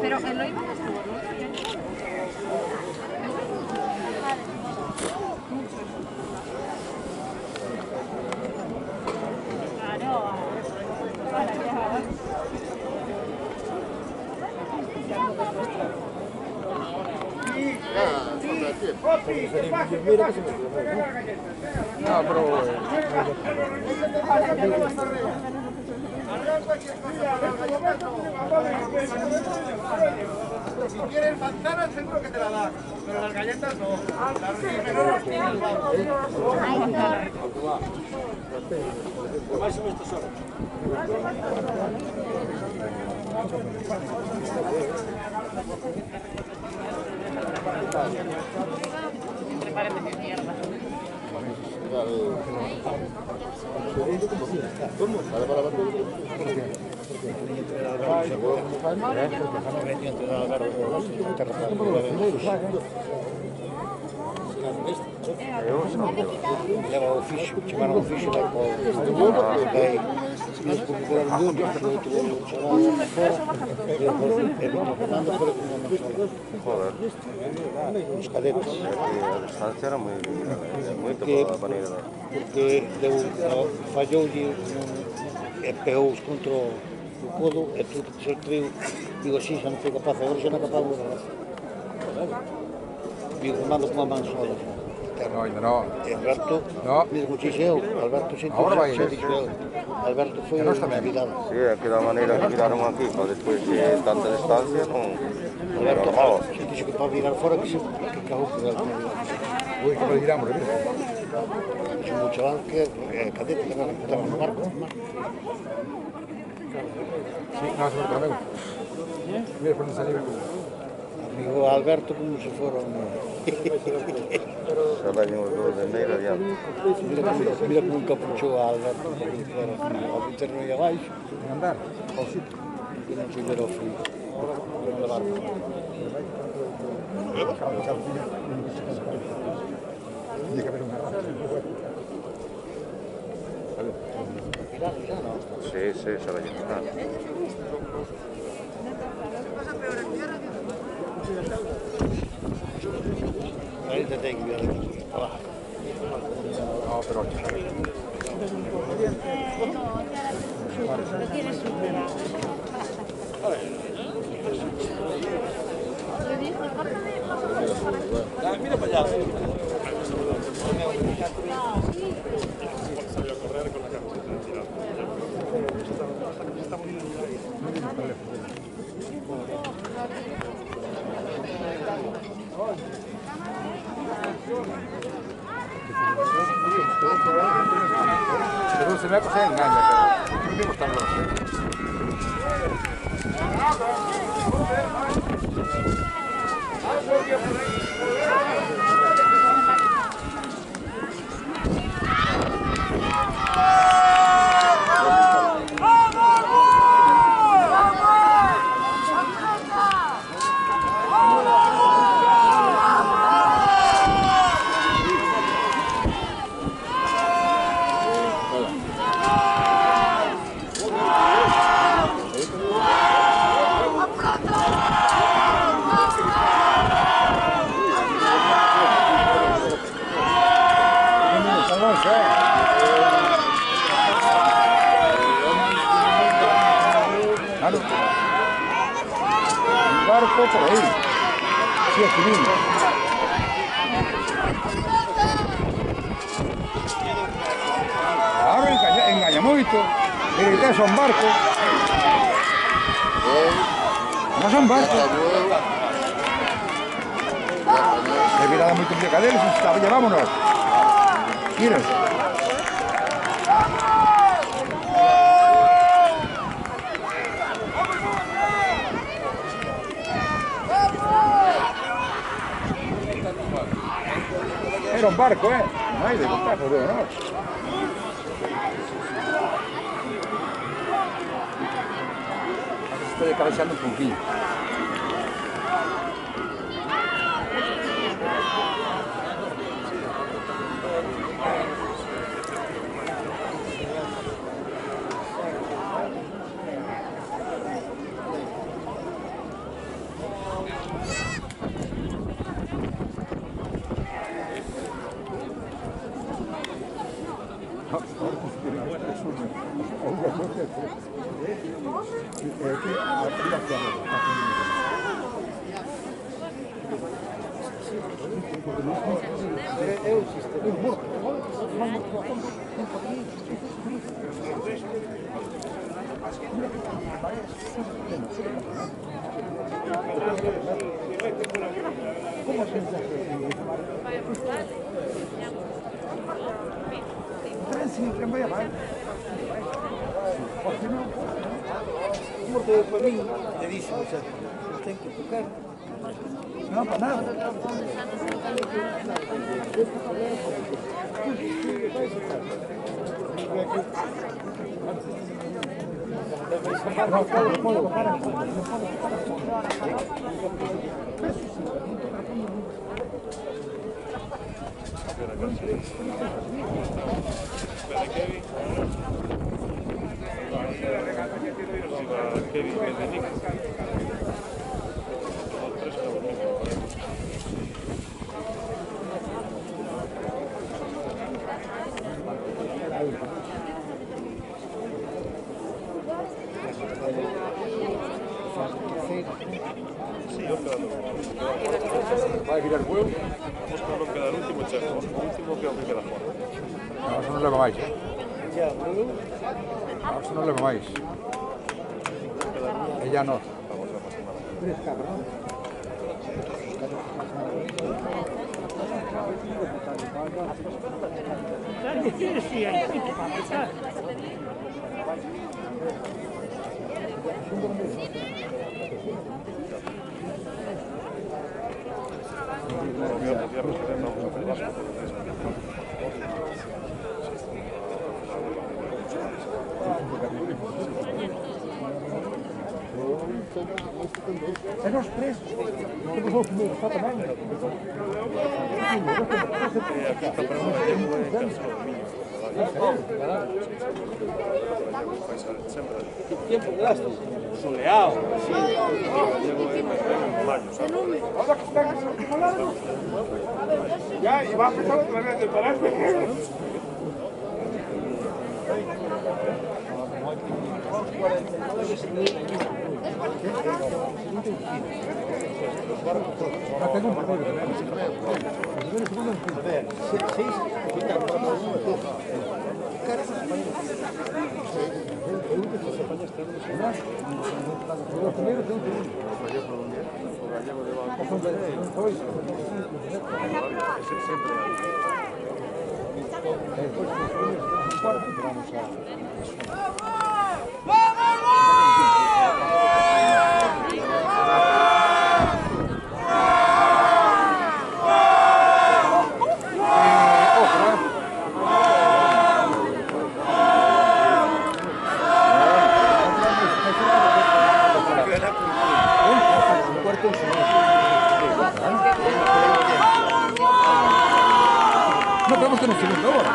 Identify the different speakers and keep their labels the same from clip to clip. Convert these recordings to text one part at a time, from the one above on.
Speaker 1: Pero él lo iba a hacer.
Speaker 2: No, pero...
Speaker 3: Si quieres manzanas seguro que te la dan, pero las galletas no. Las no los tienen. Máximo estas horas.
Speaker 1: Prepárate mi mierda.
Speaker 4: Leva o fixe, chamaram o fixe lá para o mas como for o mundo, foi outro ano, chamaram fora, Fernando fora com uma sola. Joder. Os cadetes.
Speaker 5: A distancia era muito para ir.
Speaker 4: Porque fallou-lhe e pegou-os contra o codo e tudo que se trio, digo así, xa non foi capaz, agora xa non é capaz de verdade. Digo, mando con a man sola.
Speaker 2: No, ainda no.
Speaker 4: E Alberto,
Speaker 2: no.
Speaker 4: mesmo dixeu, Alberto sempre dixeu, Alberto foi olvidado.
Speaker 5: Sí, é que da maneira que viraron aquí, para despois de tanta distancia, non é normal.
Speaker 4: Se dixo que para virar fora, que cagou que era como virar.
Speaker 2: Ui, que nos giramos, mira.
Speaker 4: Dixo un chaval que cadete que estaba no barco.
Speaker 2: Sí, no, se me amigo. Mira, por onde saliu.
Speaker 4: Amigo Alberto como se fora
Speaker 5: Xa dañen os dous de neira ya.
Speaker 4: Mira como encapuchou a Alberto ao interno e abaixo.
Speaker 2: Andar ao sitio.
Speaker 4: Que non se verá o frío. Non levar.
Speaker 2: Tiene que haber unha raza.
Speaker 4: Xa non.
Speaker 5: Sí, sí, xa dañen.
Speaker 4: Aí te ten que vir aquí.
Speaker 2: No, pero...
Speaker 1: Lo tienes superado.
Speaker 3: Mira para allá.
Speaker 6: Salió a correr con la camiseta tirada.
Speaker 2: Pero se me ha pasado engaña, pero no me gustan los. Por aí. Sí, aquí mismo. Ahora engaña moito. Mire, que son barcos. Non son barcos. É virada moito en cadelos, llevámonos. Mira. Era un barco, non hai de contar, pero non. Estoy cabeceando un poquillo.
Speaker 4: Porque para mí le dicen, o sea, tem que tocar. Não, para nada.
Speaker 6: Kevin, el de Nick. Sí, yo quedo.
Speaker 2: ¿Va a girar el juego?
Speaker 6: Vamos con lo que queda el último checo. El último creo que queda fuera.
Speaker 2: No, eso no le mamáis, ¿eh?
Speaker 4: Ya,
Speaker 2: No, eso no le mamáis. Ella no. É nós três. Temos o primeiro, só também.
Speaker 6: Aquí está para una lengua en caso de niños.
Speaker 4: que tempo gastas? Soleado.
Speaker 6: Llevo en mayo, ¿sabes?
Speaker 3: Ahora que está acumulado. Ya, y va a empezar otra vez de pararme.
Speaker 2: No tengo un papel. No podemos tener un segundo ahora.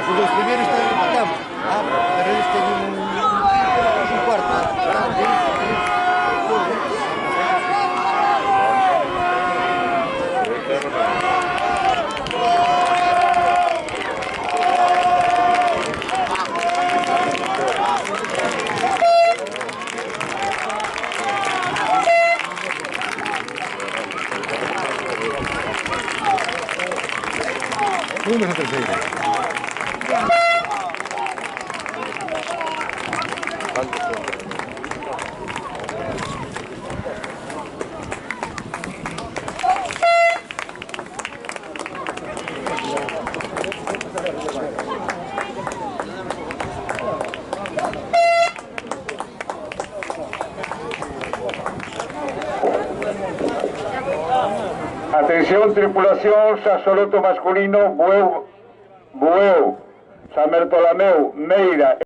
Speaker 4: Cuando los primeros están empatamos. Pero ellos tienen un cuarto.
Speaker 2: Fuimos a tercera.
Speaker 7: Atención, tripulación, Sasoloto masculino, Bueu, San Bartolomeu, Meira.